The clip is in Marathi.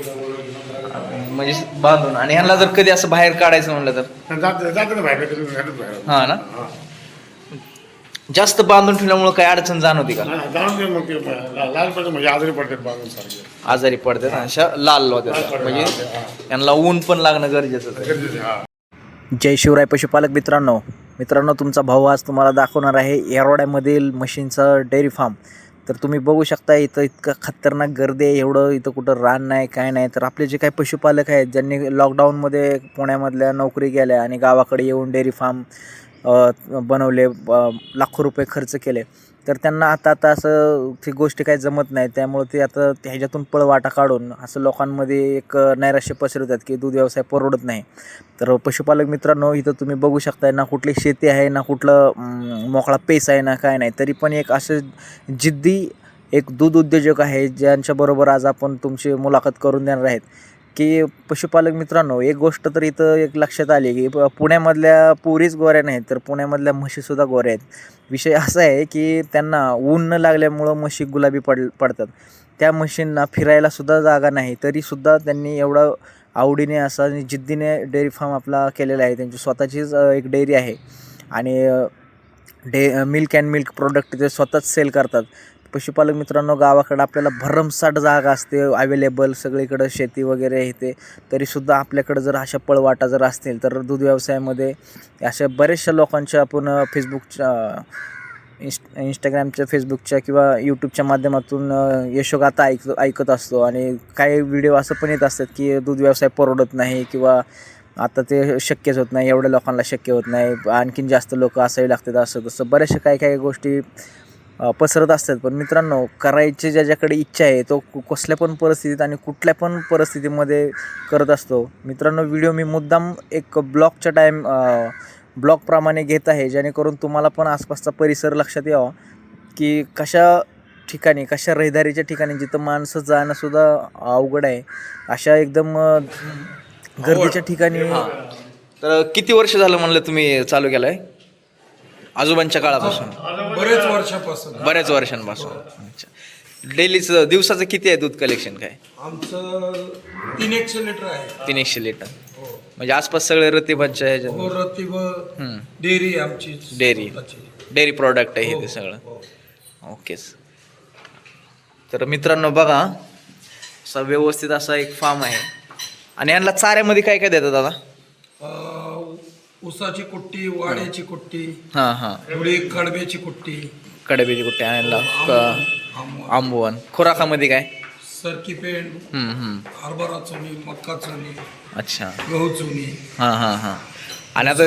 म्हणजे बांधून. आणि ह्यांना जर कधी असं बाहेर काढायचं म्हणलं तर जात ना बाहेर. हा ना, जास्त बांधून ठेवल्यामुळे काही अडचण जाणवती का? जाणून घे मग ते लाल पडते म्हणजे आजारी पडतात बांधून सारखे. आजारी पडतात अशा लाल होत्यात, म्हणजे यांना ऊन पण लागणं गरजेचं आहे. जय शिवराय पशुपालक मित्रांनो, तुमचा भाऊ आज तुम्हाला दाखवणार आहे येरवड्यामधील म्हशींचं डेअरी फार्म. तर तुम्ही बघू शकता इथं इतकं खतरनाक गर्दी आहे, एवढं इथं कुठं रान नाही काय नाही. तर आपले जे काही पशुपालक आहेत ज्यांनी लॉकडाऊनमध्ये पुण्यामधल्या नोकरी केल्या आणि गावाकडे येऊन डेअरी फार्म बनवले, लाखो रुपये खर्च केले, तर त्यांना आता असं ती गोष्टी काही जमत नाही. त्यामुळे ते आता ह्याच्यातून पळवाटा काढून असं लोकांमध्ये एक नैराश्य पसरवतात की दूध व्यवसाय परवडत नाही. तर पशुपालक मित्रांनो, इथं तुम्ही बघू शकताय ना कुठली शेती आहे ना कुठलं मोकळा पेस आहे ना काय नाही, तरी पण एक असं जिद्दी एक दूध उद्योजक आहे ज्यांच्याबरोबर आज आपण तुमची मुलाखत करून देणार आहेत. की पशुपालक मित्रांनो, एक गोष्ट तर इथं एक लक्षात आली की पुण्यामधल्या पुरीच गोऱ्या नाहीत, तर पुण्यामधल्या म्हशीसुद्धा गोऱ्या आहेत. विषय असा आहे की त्यांना ऊन न लागल्यामुळं म्हशी गुलाबी पडतात. त्या म्हशींना फिरायलासुद्धा जागा नाही, तरीसुद्धा त्यांनी एवढं आवडीने असं आणि जिद्दीने डेअरी फार्म आपला केलेला आहे. त्यांची स्वतःचीच एक डेअरी आहे आणि मिल्क अँड मिल्क प्रोडक्ट ते स्वतःच सेल करतात. पशुपालक मित्रांनो, गावाकडं आपल्याला भरमसाठ जागा असते अवेलेबल, सगळीकडं शेती वगैरे येते, तरीसुद्धा आपल्याकडं जर अशा पळवाटा जर असतील तर दूध व्यवसायामध्ये अशा बऱ्याचशा लोकांच्या आपण फेसबुकच्या इंस्टाग्रामच्या फेसबुकच्या किंवा यूट्यूबच्या माध्यमातून यशोगाथा ऐकत असतो. आणि काही व्हिडिओ असं पण येत असतात की दूध व्यवसाय परवडत नाही किंवा आता ते शक्यच होत नाही, एवढ्या लोकांना शक्य होत नाही, आणखीन जास्त लोक असावी लागतात, असं तसं बऱ्याचशा काही गोष्टी पसरत असतात. पण मित्रांनो, करायची ज्याच्याकडे इच्छा आहे तो कसल्या पण परिस्थितीत आणि कुठल्या पण परिस्थितीमध्ये करत असतो. मित्रांनो, व्हिडिओ मी मुद्दाम एक ब्लॉगप्रमाणे घेत आहे, जेणेकरून तुम्हाला पण आसपासचा परिसर लक्षात यावा की कशा ठिकाणी, कशा रहदारीच्या ठिकाणी जिथं माणसं जाणंसुद्धा अवघड आहे, अशा एकदम गर्दीच्या ठिकाणी. तर किती वर्ष झालं म्हणलं तुम्ही चालू केलं आहे? आजोबांच्या काळापासून? बऱ्याच वर्षांपासून. अच्छा. डेलीचं दिवसाचं किती आहे दूध कलेक्शन? काय आमचं 300 लिटर आहे. 300 लिटर. म्हणजे आसपास सगळे रतीबांच्या ह्याच्यात रतीब डेअरी आमची, डेअरी प्रॉडक्ट आहे ते सगळं. ओकेच. तर मित्रांनो बघा, असा व्यवस्थित असा एक फार्म आहे. आणि यांना चाऱ्यामध्ये काय काय देतात दादा? उसाची कुट्टी, वाड्याची कुट्टी, थोडी कडब्याची कुट्टी, कुट्टी यांना आंबवण. खुराकामध्ये काय? सरकी पेंड, हरभरा चुनी, मक्का चुनी, अच्छा, गहू चुनी. आणि आता